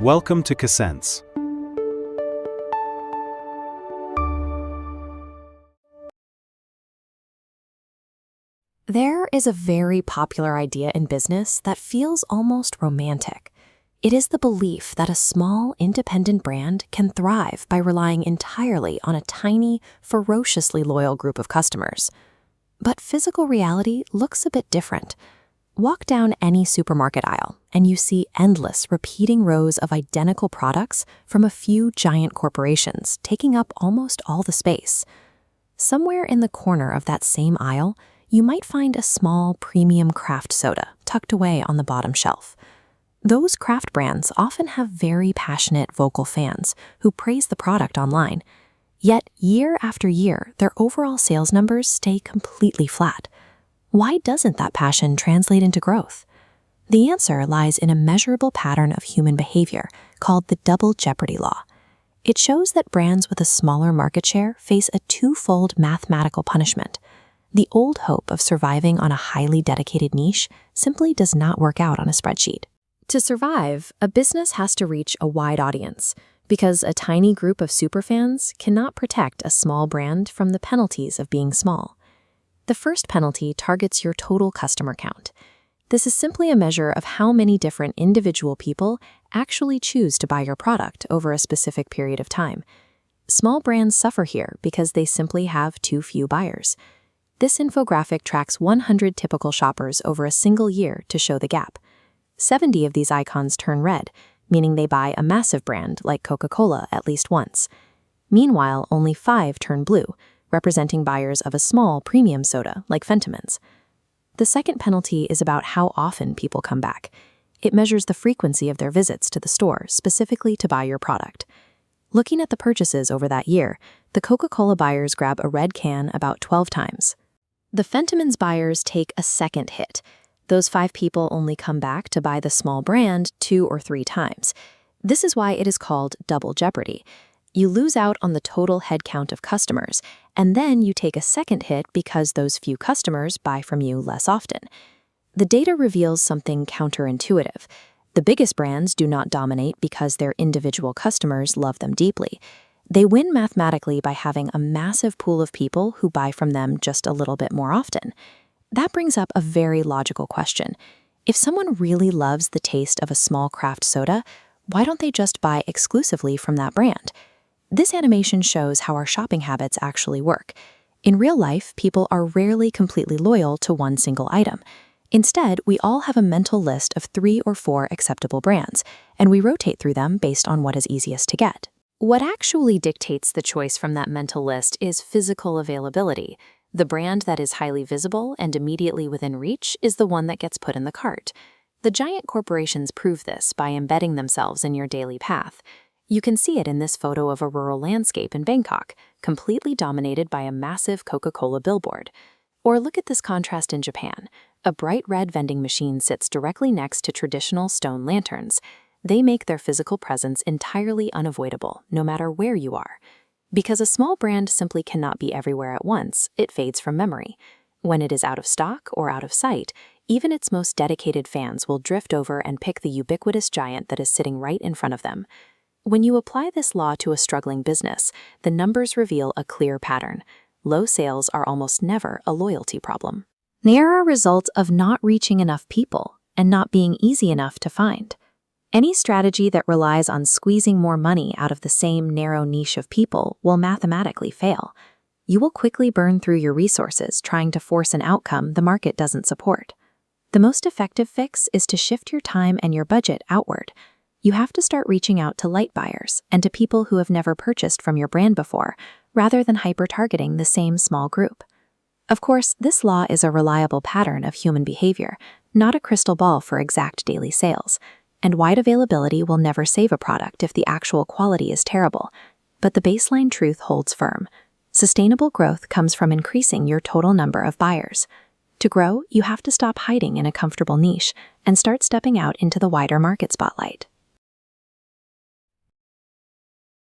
Welcome to Casense. There is a very popular idea in business that feels almost romantic. It is the belief that a small, independent brand can thrive by relying entirely on a tiny, ferociously loyal group of customers. But physical reality looks a bit different. Walk down any supermarket aisle, and you see endless, repeating rows of identical products from a few giant corporations, taking up almost all the space. Somewhere in the corner of that same aisle, you might find a small premium craft soda tucked away on the bottom shelf. Those craft brands often have very passionate vocal fans who praise the product online. Yet, year after year, their overall sales numbers stay completely flat. Why doesn't that passion translate into growth? The answer lies in a measurable pattern of human behavior called the Double Jeopardy Law. It shows that brands with a smaller market share face a twofold mathematical punishment. The old hope of surviving on a highly dedicated niche simply does not work out on a spreadsheet. To survive, a business has to reach a wide audience, because a tiny group of superfans cannot protect a small brand from the penalties of being small. The first penalty targets your total customer count. This is simply a measure of how many different individual people actually choose to buy your product over a specific period of time. Small brands suffer here because they simply have too few buyers. This infographic tracks 100 typical shoppers over a single year to show the gap. 70 of these icons turn red, meaning they buy a massive brand like Coca-Cola at least once. Meanwhile, only 5 turn blue, representing buyers of a small premium soda like Fentimans. The second penalty is about how often people come back. It measures the frequency of their visits to the store specifically to buy your product. Looking at the purchases over that year, the Coca-Cola buyers grab a red can about 12 times. The Fentimans buyers take a second hit. Those 5 people only come back to buy the small brand 2 or 3 times. This is why it is called Double Jeopardy. You lose out on the total head count of customers, and then you take a second hit because those few customers buy from you less often. The data reveals something counterintuitive. The biggest brands do not dominate because their individual customers love them deeply. They win mathematically by having a massive pool of people who buy from them just a little bit more often. That brings up a very logical question. If someone really loves the taste of a small craft soda, why don't they just buy exclusively from that brand? This animation shows how our shopping habits actually work. In real life, people are rarely completely loyal to one single item. Instead, we all have a mental list of 3 or 4 acceptable brands, and we rotate through them based on what is easiest to get. What actually dictates the choice from that mental list is physical availability. The brand that is highly visible and immediately within reach is the one that gets put in the cart. The giant corporations prove this by embedding themselves in your daily path. You can see it in this photo of a rural landscape in Bangkok, completely dominated by a massive Coca-Cola billboard. Or look at this contrast in Japan. A bright red vending machine sits directly next to traditional stone lanterns. They make their physical presence entirely unavoidable, no matter where you are. Because a small brand simply cannot be everywhere at once, it fades from memory. When it is out of stock or out of sight, even its most dedicated fans will drift over and pick the ubiquitous giant that is sitting right in front of them. When you apply this law to a struggling business, the numbers reveal a clear pattern. Low sales are almost never a loyalty problem. They are a result of not reaching enough people and not being easy enough to find. Any strategy that relies on squeezing more money out of the same narrow niche of people will mathematically fail. You will quickly burn through your resources trying to force an outcome the market doesn't support. The most effective fix is to shift your time and your budget outward. You have to start reaching out to light buyers and to people who have never purchased from your brand before, rather than hyper-targeting the same small group. Of course, this law is a reliable pattern of human behavior, not a crystal ball for exact daily sales. And wide availability will never save a product if the actual quality is terrible. But the baseline truth holds firm. Sustainable growth comes from increasing your total number of buyers. To grow, you have to stop hiding in a comfortable niche and start stepping out into the wider market spotlight.